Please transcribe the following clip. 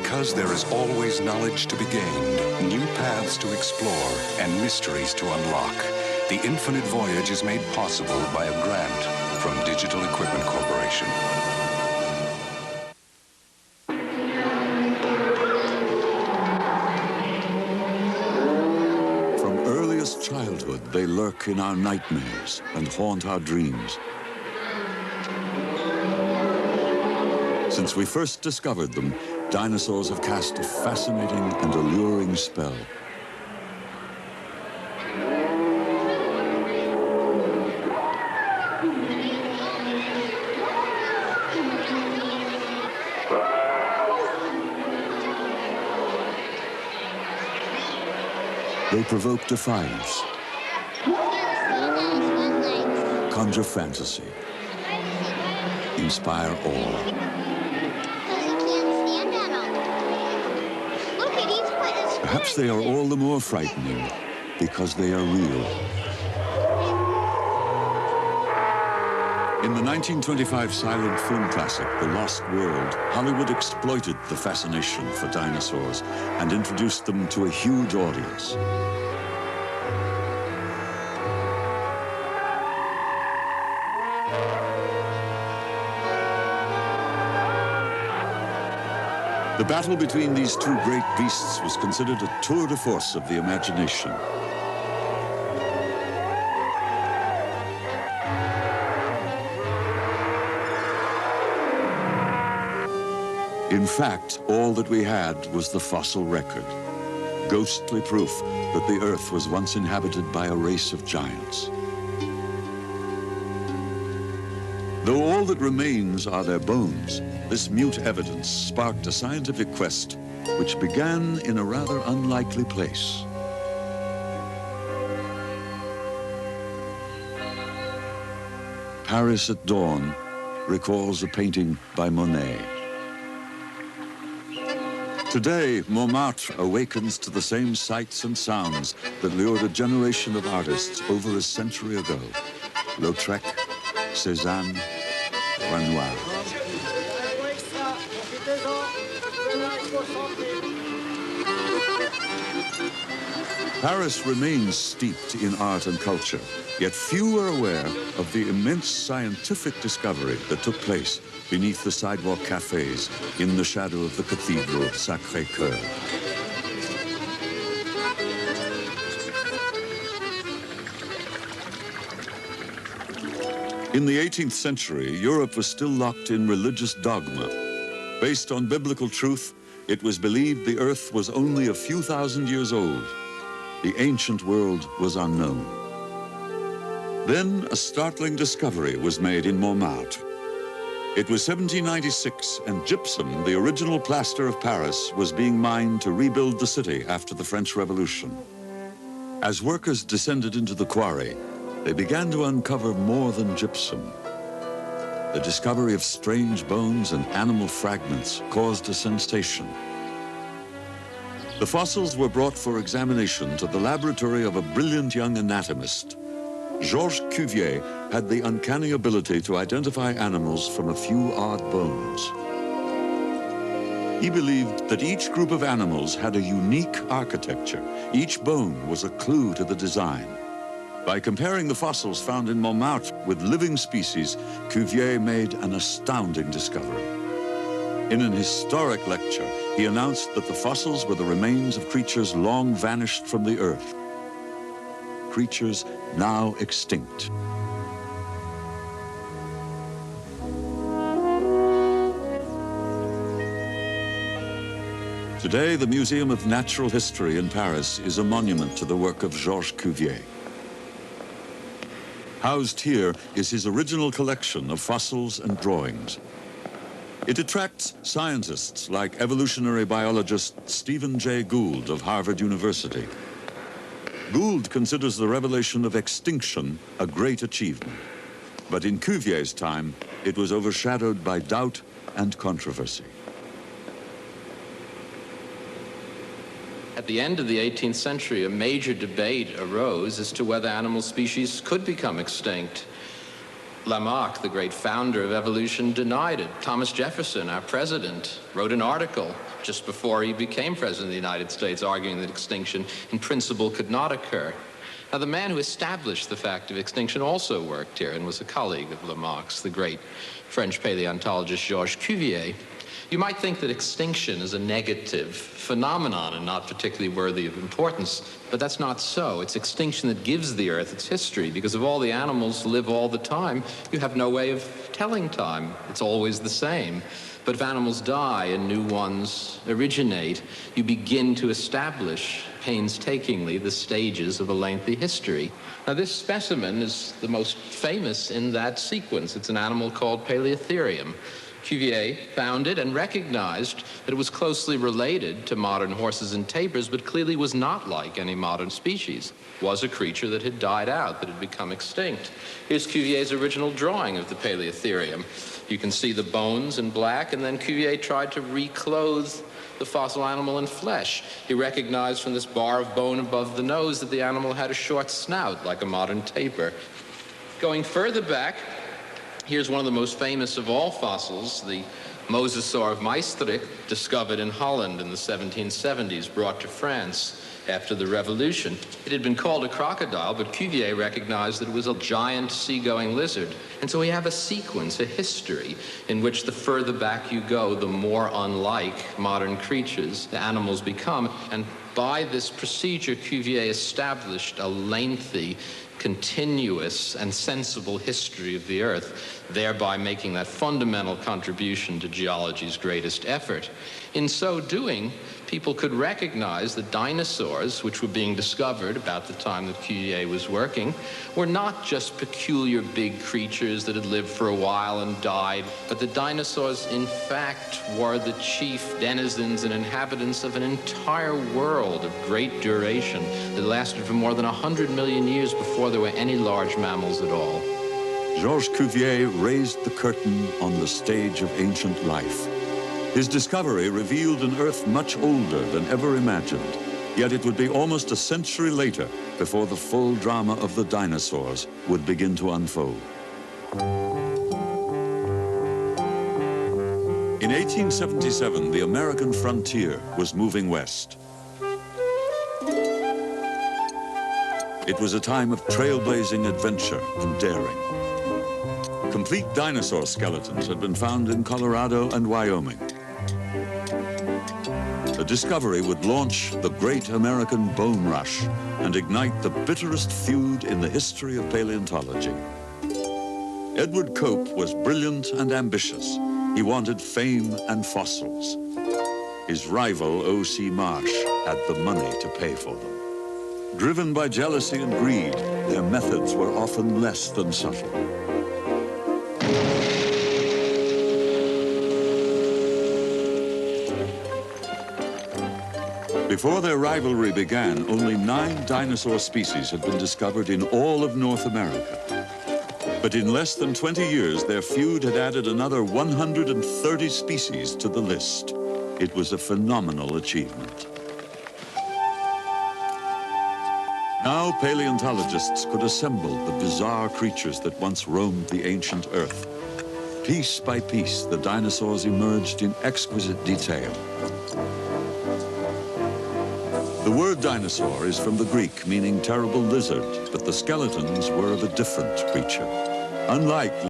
Because there is always knowledge to be gained, new paths to explore, and mysteries to unlock, the infinite voyage is made possible by a grant from Digital Equipment Corporation. From earliest childhood, they lurk in our nightmares and haunt our dreams. Since we first discovered them, dinosaurs have cast a fascinating and alluring spell. They provoke defiance, conjure fantasy, inspire awe. Perhaps they are all the more frightening because they are real. In the 1925 silent film classic, The Lost World, Hollywood exploited the fascination for dinosaurs and introduced them to a huge audience. The battle between these two great beasts was considered a tour de force of the imagination. In fact, all that we had was the fossil record, ghostly proof that the Earth was once inhabited by a race of giants. Though all that remains are their bones, this mute evidence sparked a scientific quest which began in a rather unlikely place. Paris at Dawn recalls a painting by Monet. Today, Montmartre awakens to the same sights and sounds that lured a generation of artists over a century ago. Lautrec, Cézanne, Renoir. Paris remains steeped in art and culture, yet few are aware of the immense scientific discovery that took place beneath the sidewalk cafes in the shadow of the Cathedral Sacré-Cœur. In the 18th century, Europe was still locked in religious dogma. Based on biblical truth, it was believed the Earth was only a few thousand years old. The ancient world was unknown. Then a startling discovery was made in Montmartre. It was 1796, and gypsum, the original plaster of Paris, was being mined to rebuild the city after the French Revolution. As workers descended into the quarry, they began to uncover more than gypsum. The discovery of strange bones and animal fragments caused a sensation. The fossils were brought for examination to the laboratory of a brilliant young anatomist. Georges Cuvier had the uncanny ability to identify animals from a few odd bones. He believed that each group of animals had a unique architecture. Each bone was a clue to the design. By comparing the fossils found in Montmartre with living species, Cuvier made an astounding discovery. In an historic lecture, he announced that the fossils were the remains of creatures long vanished from the Earth. Creatures now extinct. Today, the Museum of Natural History in Paris is a monument to the work of Georges Cuvier. Housed here is his original collection of fossils and drawings. It attracts scientists like evolutionary biologist Stephen Jay Gould of Harvard University. Gould considers the revelation of extinction a great achievement. But in Cuvier's time, it was overshadowed by doubt and controversy. At the end of the 18th century, a major debate arose as to whether animal species could become extinct. Lamarck, the great founder of evolution, denied it. Thomas Jefferson, our president, wrote an article just before he became president of the United States arguing that extinction in principle could not occur. Now, the man who established the fact of extinction also worked here and was a colleague of Lamarck's, the great French paleontologist Georges Cuvier. You might think that extinction is a negative phenomenon and not particularly worthy of importance, but that's not so. It's extinction that gives the Earth its history, because if all the animals live all the time, you have no way of telling time. It's always the same. But if animals die and new ones originate, you begin to establish painstakingly the stages of a lengthy history. Now, this specimen is the most famous in that sequence. It's an animal called Paleotherium. Cuvier found it and recognized that it was closely related to modern horses and tapirs, but clearly was not like any modern species. It was a creature that had died out, that had become extinct. Here's Cuvier's original drawing of the Paleotherium. You can see the bones in black, and then Cuvier tried to reclothe the fossil animal in flesh. He recognized from this bar of bone above the nose that the animal had a short snout, like a modern tapir. Going further back, here's one of the most famous of all fossils, the Mosasaur of Maastricht, discovered in Holland in the 1770s, brought to France after the Revolution. It had been called a crocodile, but Cuvier recognized that it was a giant seagoing lizard. And so we have a sequence, a history, in which the further back you go, the more unlike modern creatures the animals become. And by this procedure, Cuvier established a lengthy, continuous and sensible history of the Earth, thereby making that fundamental contribution to geology's greatest effort. In so doing, people could recognize that dinosaurs, which were being discovered about the time that Cuvier was working, were not just peculiar big creatures that had lived for a while and died, but the dinosaurs, in fact, were the chief denizens and inhabitants of an entire world of great duration that lasted for more than 100 million years before there were any large mammals at all. Georges Cuvier raised the curtain on the stage of ancient life. His discovery revealed an Earth much older than ever imagined, yet it would be almost a century later before the full drama of the dinosaurs would begin to unfold. In 1877, the American frontier was moving west. It was a time of trailblazing adventure and daring. Complete dinosaur skeletons had been found in Colorado and Wyoming. The discovery would launch the great American bone rush and ignite the bitterest feud in the history of paleontology. Edward Cope was brilliant and ambitious. He wanted fame and fossils. His rival, O.C. Marsh, had the money to pay for them. Driven by jealousy and greed, their methods were often less than subtle. Before their rivalry began, only 9 dinosaur species had been discovered in all of North America. But in less than 20 years, their feud had added another 130 species to the list. It was a phenomenal achievement. Now paleontologists could assemble the bizarre creatures that once roamed the ancient Earth. Piece by piece, the dinosaurs emerged in exquisite detail. The word dinosaur is from the Greek, meaning terrible lizard, but the skeletons were of a different creature. Unlike